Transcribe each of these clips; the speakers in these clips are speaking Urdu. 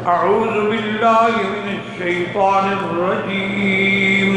أعوذ بالله من الشيطان الرجيم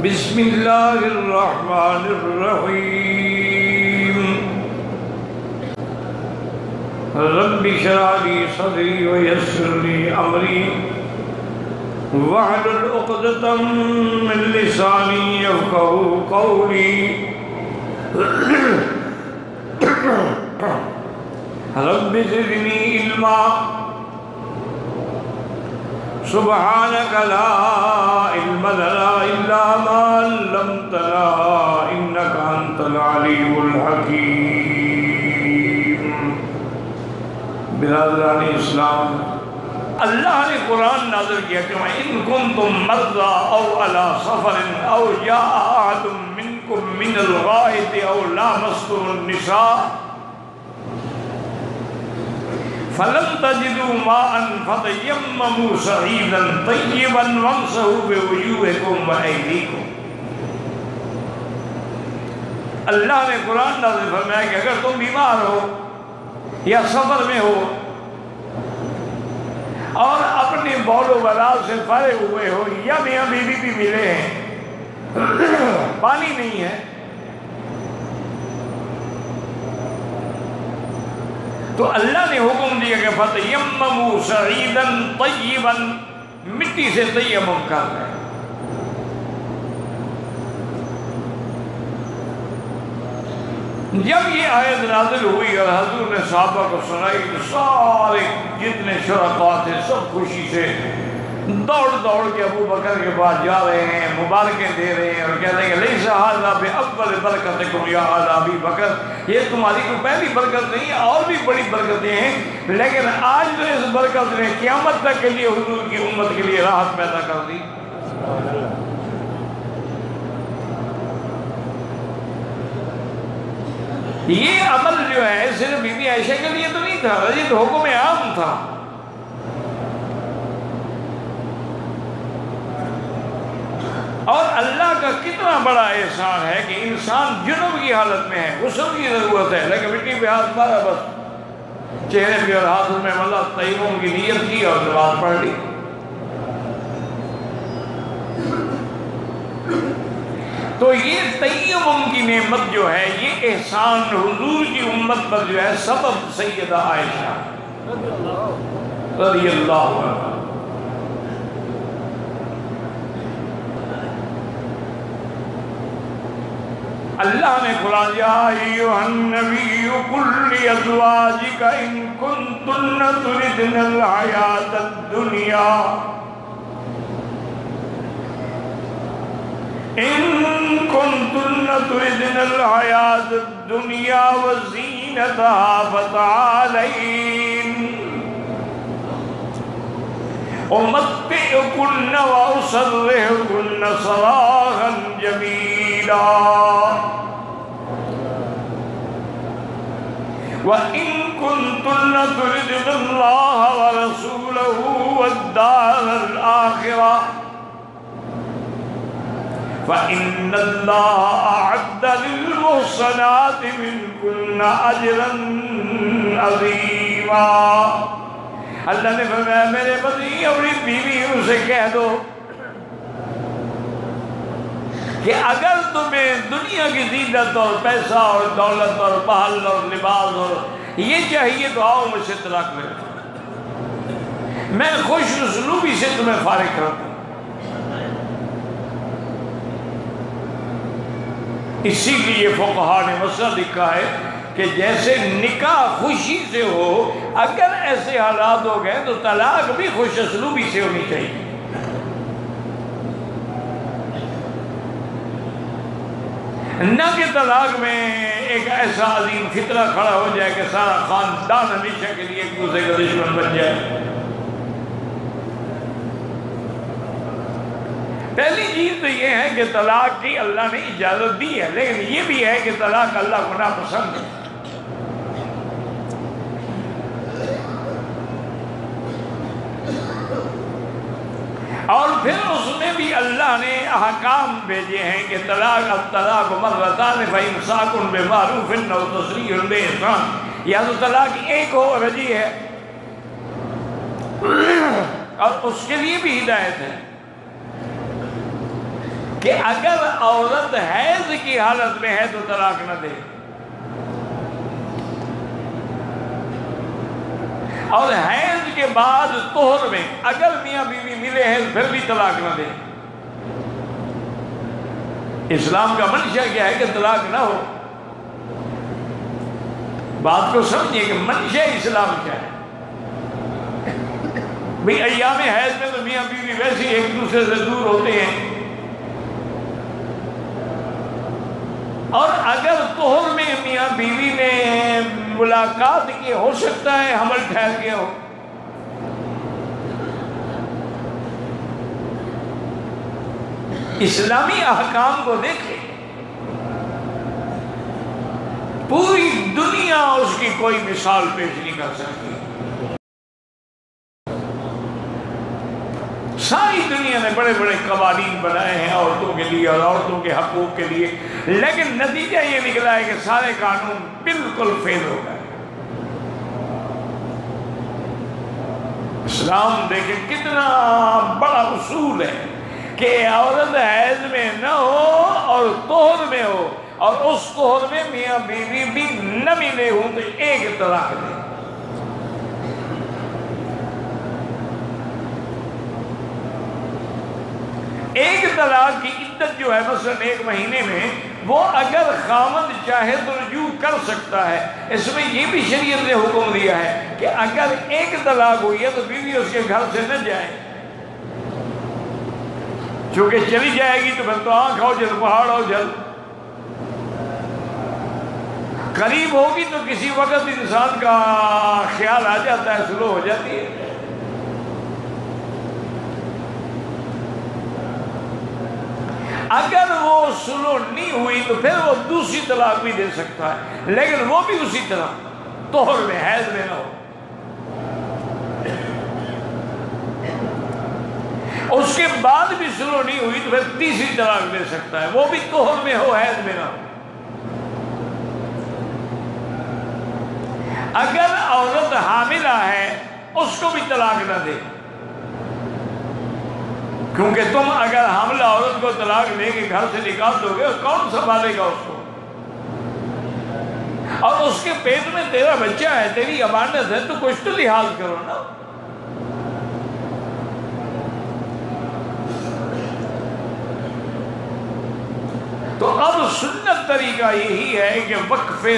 بسم الله الرحمن الرحيم رب اشرح لي صدري ويسر لي أمري واحلل عقدة من لساني يفقهوا قولي رب زدني علما سبحانك لا علم لنا إلا ما علمتنا إنك أنت العليم الحكيم. برادران اسلام، اللہ نے قرآن نازل کیا کہ وَإِن كُنتُم مَرْضَىٰ أَوْ عَلَىٰ سَفَرٍ أَوْ جَاءَ أَحَدٌ مِّنكُم مِّنَ الْغَائِطِ أَوْ لَامَسْتُمُ النِّسَاءَ فَلَمْ تَجِدُوا مَاءً فَتَيَمَّمُوا صَعِيدًا طَيِّبًا وَامْسَحُوا بِوُجُوهِكُمْ وَأَيْدِيكُمْ. اللہ نے قرآن نازل فرمایا کہ اگر تم بیمار ہو یا سفر میں ہو اور اپنے بول و بلال سے فارغ ہوئے ہو یا میاں بیوی بھی ملے ہیں، پانی نہیں ہے، تو اللہ نے حکم دیا کہ فَتَيَمَّمُوا صَعِيدًا طَيِّبًا، مٹی سے تیمم کر لیں. جب یہ آیت نازل ہوئی اور حضور نے صحابہ کو سنائی تو سارے جتنے شرکاء تھے سب خوشی سے دوڑ دوڑ کے ابو بکر کے پاس جا رہے ہیں، مبارکیں دے رہے ہیں اور کہتے ہیں کہ لَيْسَ هَذَا بِأَوَّلِ بَرَكَتِكُمْ يَا آلَ أَبِي بَكْرَ، یہ تمہاری کوئی پہلی برکت نہیں ہے، اور بھی بڑی برکتیں ہیں، لیکن آج تو اس برکت نے قیامت تک کے لیے حضور کی امت کے لیے راحت پیدا کر دی. یہ عمل جو ہے صرف بی بی عائشہ کے لیے تو نہیں تھا، یہ تو حکم عام تھا. اور اللہ کا کتنا بڑا احسان ہے کہ انسان جنوب کی حالت میں ہے، غسل کی ضرورت ہے، لیکن مٹی پہ ہاتھ مارا، بس چہرے پہ اور ہاتھوں میں ملا، تیمم کی نیت کی اور نماز پڑھ لی. تو یہ تیمم کی نعمت جو ہے، یہ احسان حضور کی امت پر جو ہے سبب سیدہ عائشہ رضی اللہ عنہ. اللہ نے قرآن یا ایھا النبی قل لازواجک ان کنتن تردن الحیاۃ الدنیا إن كنتن تردن الحياة الدنيا وزينتها فتعالين أمتعكن وأسرحكن سراحا جميلا وإن كنتن تردن الله ورسوله والدار الآخرة فَإِنَّ اللَّهَ أَعَدَّ لِلْمُحْصَنَاتِ مِنكُنَّ أَجْرًا عَظِيمًا. اللہ نے فرمایا میرے پتی اپنی بیویوں سے کہہ دو کہ اگر تمہیں دنیا کی زینت اور پیسہ اور دولت اور محل اور لباس اور یہ چاہیے تو آؤ مجھ سے طلاق لے لو، میں خوش اسلوبی سے تمہیں فارغ کر دوں. اسی لیے فقہا نے مسئلہ لکھا ہے کہ جیسے نکاح خوشی سے ہو، اگر ایسے حالات ہو گئے تو طلاق بھی خوش اسلوبی سے ہونی چاہیے. نہ کہ طلاق میں ایک ایسا عظیم فتنہ کھڑا ہو جائے کہ سارا خاندان ہمیشہ کے لیے ایک دوسرے کا دشمن بن جائے. پہلی چیز تو یہ ہے کہ طلاق کی اللہ نے اجازت دی ہے، لیکن یہ بھی ہے کہ طلاق اللہ کو ناپسند ہے. اور پھر اس میں بھی اللہ نے احکام بھیجے ہیں کہ الطلاق مرتان فإمساک بمعروف أو تسریح بإحسان. یا تو طلاق ایک ہو رجی ہے اور اس کے لیے بھی ہدایت ہے کہ اگر عورت حیض کی حالت میں ہے تو طلاق نہ دے، اور حیض کے بعد طہر میں اگر میاں بیوی ملے ہیں پھر بھی طلاق نہ دے۔ اسلام کا منشا کیا ہے کہ طلاق نہ ہو؟ بات کو سمجھیے کہ منشا اسلام کیا ہے۔ بھئی ایام حیض میں تو میاں بیوی ویسے ہی ایک دوسرے سے دور ہوتے ہیں، اور اگر طہر میں میاں بیوی نے ملاقات کی ہو سکتا ہے حمل ٹھہر گیا ہو۔ اسلامی احکام کو دیکھیں، پوری دنیا اس کی کوئی مثال پیش نہیں کر سکتی۔ ساری دنیا نے بڑے بڑے قوانین بنائے ہیں عورتوں کے لیے اور عورتوں کے حقوق کے لیے، لیکن نتیجہ یہ نکلا ہے کہ سارے قانون بالکل فیل ہو گئے۔ اسلام دیکھیں کتنا بڑا اصول ہے کہ عورت حیض میں نہ ہو اور طہر میں ہو، اور اس طہر میں میاں بیوی بھی نہ ملے ہوں تو ایک طلاق دے۔ ایک طلاق کی عدت جو ہے مثلا 1 مہینے میں، وہ اگر خاوند چاہے تو رجوع کر سکتا ہے۔ اس میں یہ بھی شریعت نے حکم دیا ہے کہ اگر ایک طلاق ہوئی ہے تو بیوی اس کے گھر سے نہ جائے، چونکہ چلی جائے گی تو پھر تو آنکھ ہو جل پہاڑ ہو جل، قریب ہوگی تو کسی وقت انسان کا خیال آ جاتا ہے، سلو ہو جاتی ہے۔ اگر وہ سلو نہیں ہوئی تو پھر وہ دوسری طلاق بھی دے سکتا ہے، لیکن وہ بھی اسی طرح طہر میں حیض میں نہ ہو۔ اس کے بعد بھی سلو نہیں ہوئی تو پھر تیسری طلاق دے سکتا ہے، وہ بھی طہر میں ہو حیض میں نہ ہو۔ اگر عورت حاملہ ہے اس کو بھی طلاق نہ دے، کیونکہ تم اگر حاملہ عورت کو طلاق دے کے گھر سے نکال دو گے کون سنبھالے گا اس کو؟ اور اس کے پیٹ میں تیرا بچہ ہے، تیری امانت ہے، تو کچھ تو لحاظ کرو نا۔ تو اب سنت طریقہ یہی ہے کہ وقفے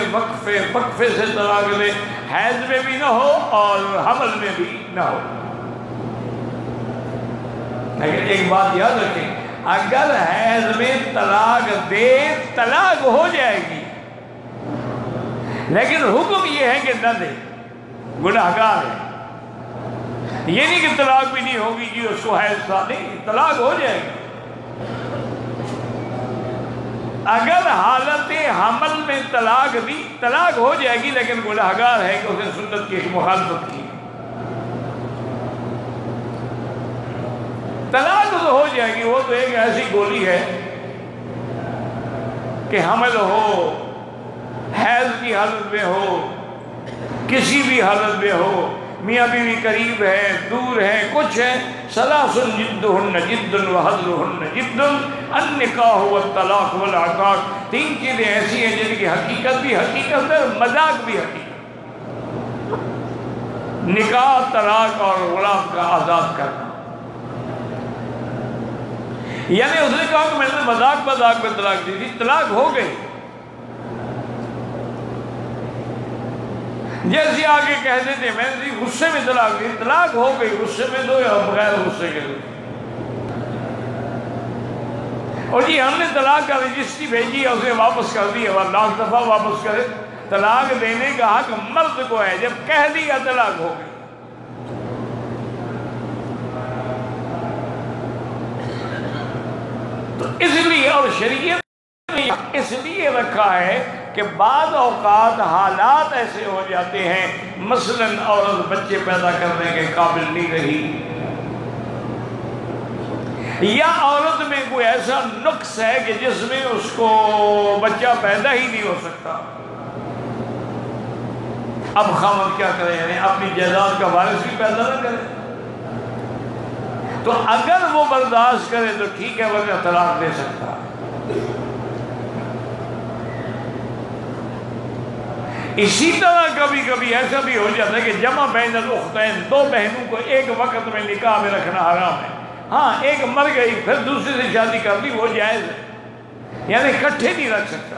سے طلاق لے، حیض میں بھی نہ ہو اور حمل میں بھی نہ ہو۔ لیکن ایک بات یاد رکھیں، اگر حیض میں طلاق دے طلاق ہو جائے گی، لیکن حکم یہ ہے کہ نہ دے، گناہگار ہے۔ یہ نہیں کہ طلاق بھی نہیں ہوگی جی اس کو حیض تھا، نہیں، طلاق ہو جائے گی۔ اگر حالت حمل میں طلاق دی، طلاق ہو جائے گی، لیکن گناہگار ہے کہ اس نے سنت کی مخالفت کی۔ طلاق تو ہو جائے گی، وہ تو ایک ایسی گولی ہے کہ حمل ہو، حیض کی حالت میں ہو، کسی بھی حالت میں ہو، میاں بیوی قریب ہے، دور ہے، کچھ ہے، ثلاثن جدہن جد وحضرہن جد، النکاح والطلاق والعقاق، 3 چیزیں ایسی ہیں جن کی حقیقت بھی حقیقت ہے، مذاق بھی حقیقت۔ نکاح، طلاق اور غلام کا آزاد کرنا، یعنی اس نے کہا کہ میں نے مذاق میں طلاق دی تھی، طلاق ہو گئی۔ جیسے آگے کہہ دیتے میں نے غصے میں طلاق دی، طلاق ہو گئی، غصے میں دو یا بغیر غصے کے دو۔ اور جی ہم نے طلاق کا رجسٹری بھیجی ہے، اسے واپس کر دی، اور لاکھ دفعہ واپس کرے۔ طلاق دینے کا حق مرد کو ہے، جب کہہ دیا طلاق ہو گئی۔ تو اس لیے اور شریعت نے اس لیے رکھا ہے کہ بعض اوقات حالات ایسے ہو جاتے ہیں، مثلاً عورت بچے پیدا کرنے کے قابل نہیں رہی، یا عورت میں کوئی ایسا نقص ہے کہ جس میں اس کو بچہ پیدا ہی نہیں ہو سکتا۔ اب خاوند کیا کرے؟ یعنی اپنی جائیداد کا وارث بھی پیدا نہ کرے۔ تو اگر وہ برداشت کرے تو ٹھیک ہے، ورنہ طلاق دے سکتا ہے۔ اسی طرح کبھی کبھی ایسا بھی ہو جاتا ہے کہ جمع بین الاختین، دو بہنوں کو ایک وقت میں نکاح میں رکھنا حرام ہے۔ ہاں ایک مر گئی پھر دوسرے سے شادی کر لی، وہ جائز ہے، یعنی اکٹھے نہیں رکھ سکتا۔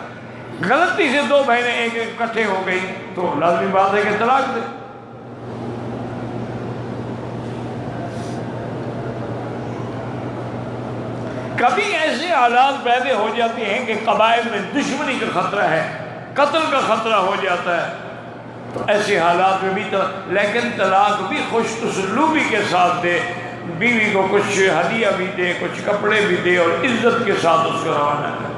غلطی سے دو بہنیں ایک اکٹھے ہو گئی تو لازمی بات ہے کہ طلاق دے۔ کبھی ایسے حالات پیدا ہو جاتے ہیں کہ قبائل میں دشمنی کا خطرہ ہے، قتل کا خطرہ ہو جاتا ہے، تو ایسے حالات میں بھی لیکن طلاق بھی خوش اسلوبی کے ساتھ دے، بیوی کو کچھ ہدیہ بھی دے، کچھ کپڑے بھی دے، اور عزت کے ساتھ اس کو روانہ کرے۔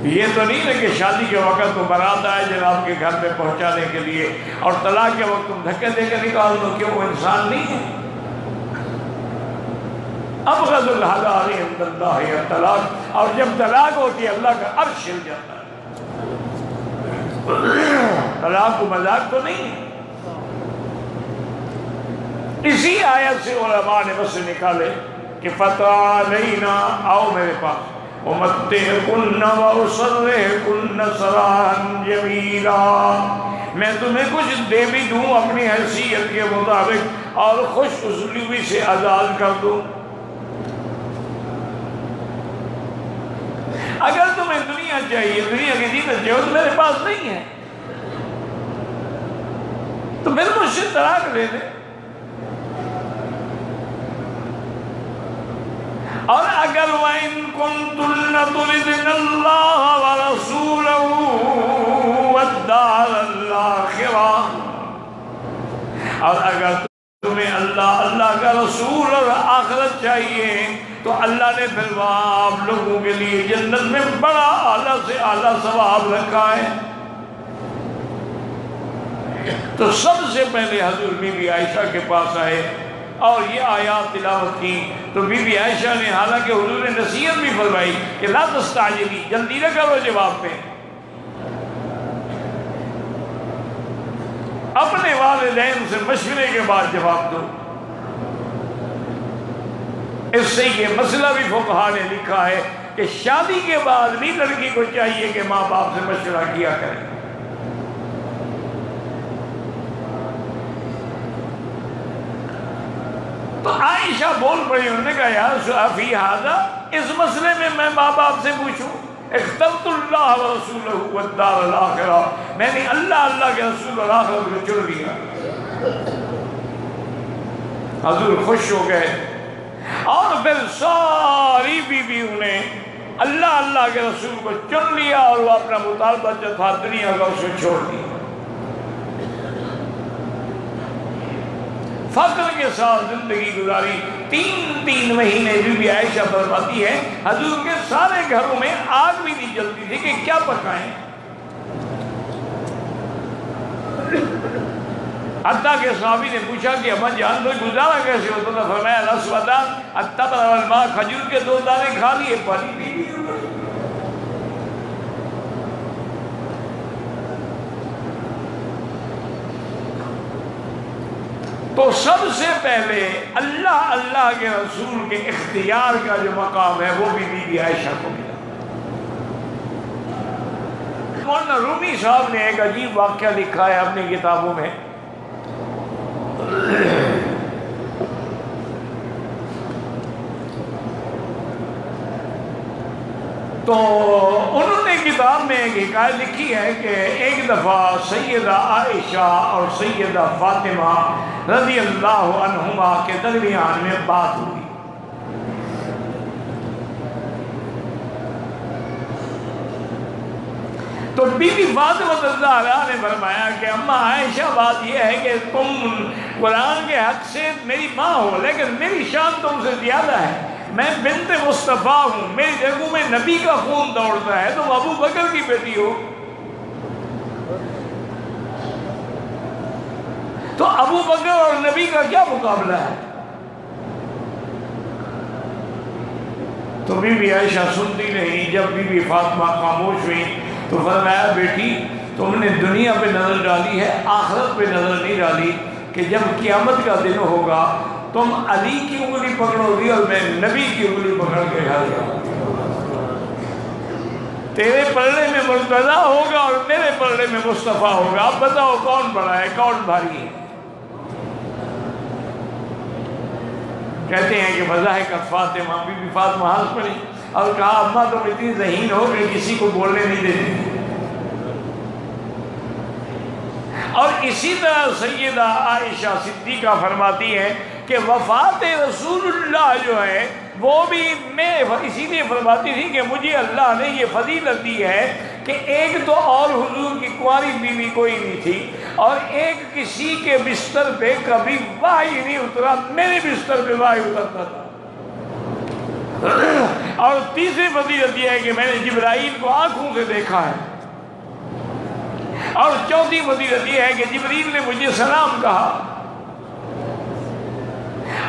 یہ تو نہیں ہے کہ شادی کے وقت تو بارات آئے جناب کے گھر پہ پہنچانے کے لیے، اور طلاق کے وقت تم دھکے دے کے نکال دو، کیوں وہ انسان نہیں ہے؟ ابغض الحلال عند اللہ الطلاق، اور جب طلاق ہوتی ہے اللہ کا عرش ہل جاتا ہے۔ طلاق کو مذاق تو نہیں ہے۔ اسی آیت سے علماء نے بس نکالے کہ فتعالینا، آؤ میرے پاس، ومتعکن واسرحکن سراحا جمیلا، میں تمہیں کچھ دے بھی دوں اپنی حیثیت کے مطابق، اور خوش اسلوبی سے آزاد کر دوں۔ اگر تمہیں دنیا چاہیے، دنیا کی زینت چاہیے، تو میرے پاس نہیں ہے، تو پھر مجھ سے طلاق لے لے۔ اور اگر وَإِن كُنتُنَّ تُرِدْنَ اللَّهَ وَرَسُولَهُ وَالدَّارَ الْآخِرَةَ، اور اگر تمہیں اللہ کا رسول اور آخرت چاہیے، تو اللہ نے پھر آپ لوگوں کے لیے جنت میں بڑا اعلیٰ سے اعلیٰ ثواب رکھا ہے۔ تو سب سے پہلے حضور بی بی عائشہ کے پاس آئے اور یہ آیات تلاوت کی، تو بی بی عائشہ نے، حالانکہ حضور نے نصیحت بھی فرمائی کہ لا تستعجلی، جلدی نہ کرو جواب پہ، اپنے والدین سے مشورے کے بعد جواب دو۔ اس سے یہ مسئلہ بھی فقہا نے لکھا ہے کہ شادی کے بعد بھی لڑکی کو چاہیے کہ ماں باپ سے مشورہ کیا کرے۔ تو عائشہ بول پڑی، انہوں نے کہا یا فی ھذا، اس مسئلے میں میں ماں باپ سے پوچھوں؟ اخترت اللہ ورسولہ والدار الآخرہ، میں نے اللہ کے رسول اور آخرت کو چن لیا۔ حضور خوش ہو گئے، اور پھر ساری بیویوں نے اللہ کے رسول کو چن لیا، اور وہ اپنا مطالبہ جو تھا دنیا کا اس کو چھوڑ دیا۔ فخر کے ساتھ زندگی گزاری، تین مہینے بی بی عائشہ فرماتی ہے حضور کے سارے گھروں میں آگ بھی نہیں جلتی تھی کہ کیا پکائیں، حتیٰ کہ صحابی نے پوچھا کہ اماں جان تو گزارا کیسے ہوتا تھا؟ فرمایا الاسودان التمر والماء، کھجور کے 2 دانے کھا لیے، پانی پی لیے۔ تو سب سے پہلے اللہ کے رسول کے اختیار کا جو مقام ہے وہ بھی بی بی عائشہ کو ملا۔ مولانا رومی صاحب نے ایک عجیب واقعہ لکھا ہے اپنی کتابوں میں، تو انہوں نے کتاب میں ایک حکایت لکھی ہے کہ ایک دفعہ سیدہ عائشہ اور سیدہ فاطمہ رضی اللہ عنہما کے درمیان میں بات ہوئی۔ تو بی بی فاطمہ الزہرا نے فرمایا کہ اماں عائشہ، بات یہ ہے کہ تم قرآن کے حق سے میری ماں ہو، لیکن میری شان تم سے زیادہ ہے، میں بنت مصطفیٰ ہوں، میری رگوں میں نبی کا خون دوڑتا ہے، تم ابو بکر کی بیٹی ہو، تو ابو بکر اور نبی کا کیا مقابلہ ہے؟ تو بی بی عائشہ سنتی نہیں، جب بی بی فاطمہ خاموش ہوئی تو فرمایا بیٹی تم نے دنیا پہ نظر ڈالی ہے، آخرت پہ نظر نہیں ڈالی کہ جب قیامت کا دن ہوگا تم علی کی انگلی پکڑو گی اور میں نبی کی انگلی پکڑ کے گھر جاؤں گا، تیرے پلڑے میں مرتضیٰ ہوگا اور میرے پلڑے میں مصطفیٰ ہوگا، اب بتاؤ کون بڑا ہے کون بھاری ہے؟ کہتے ہیں کہ بظاہر فاطمہ بی بی فاطمہ ہنس پڑی اور کہا اماں تم اتنی ذہین ہو کہ کسی کو بولنے نہیں دیتی۔ اور اسی طرح سیدہ عائشہ صدیقہ فرماتی ہیں کہ وفات رسول اللہ جو ہے وہ بھی میں اسی لیے فرماتی تھی کہ مجھے اللہ نے یہ فضیلت دی ہے کہ ایک تو اور حضور کی کنواری بیوی کوئی نہیں تھی، اور ایک کسی کے بستر پہ کبھی وحی نہیں اترا، میرے بستر پہ وحی اترتا تھا۔ اور تیسری فضیلت یہ ہے کہ میں نے جبرائیل کو آنکھوں سے دیکھا ہے، اور چوتھی فضیلت یہ ہے کہ جبریل نے مجھے سلام کہا،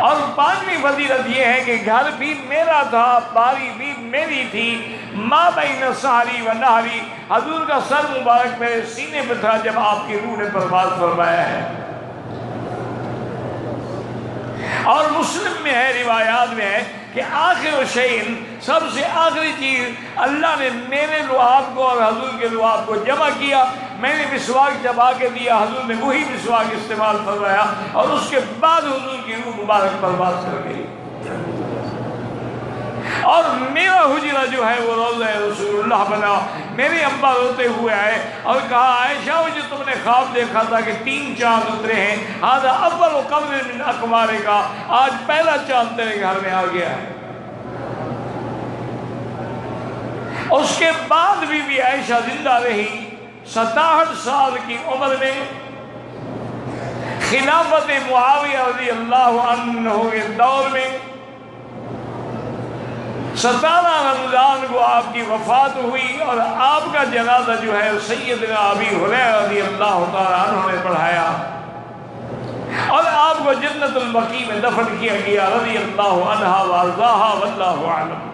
اور پانچویں فضیلت یہ ہے کہ گھر بھی میرا تھا، باری بھی میری تھی، ما بین سحری و نہری، حضور کا سر مبارک میرے سینے پہ تھا جب آپ کی روح نے پرواز فرمایا ہے۔ اور مسلم میں ہے، روایات میں ہے کہ آخر شیء، سب سے آخری چیز اللہ نے میرے لعاب کو اور حضور کے لعاب کو جمع کیا، میں نے مسواک چبا کے دیا، حضور نے وہی مسواک استعمال فرمایا، اور اس کے بعد حضور کی روح مبارک پرواز کر گئی۔ اور میرا حجرہ جو ہے وہ روضہ رسول اللہ بنا۔ میرے ابا روتے ہوئے آئے اور کہا عائشہ وہ جو تم نے خواب دیکھا تھا کہ 3 چاند اترے ہیں، ھذا اول قمر من اقمارک، آج پہلا چاند تیرے گھر میں آ گیا ہے۔ اس کے بعد بھی عائشہ زندہ رہی 67 سال کی عمر میں، خلافت معاویہ رضی اللہ عنہ کے دور میں 17 رمضان کو آپ کی وفات ہوئی، اور آپ کا جنازہ جو ہے سیدنا ابی ہریرہ رضی اللہ تعالیٰ عنہ نے پڑھایا، اور آپ کو جنت البقیع میں دفن کیا گیا رضی اللہ عنہ وارضاہا واللہ اعلم۔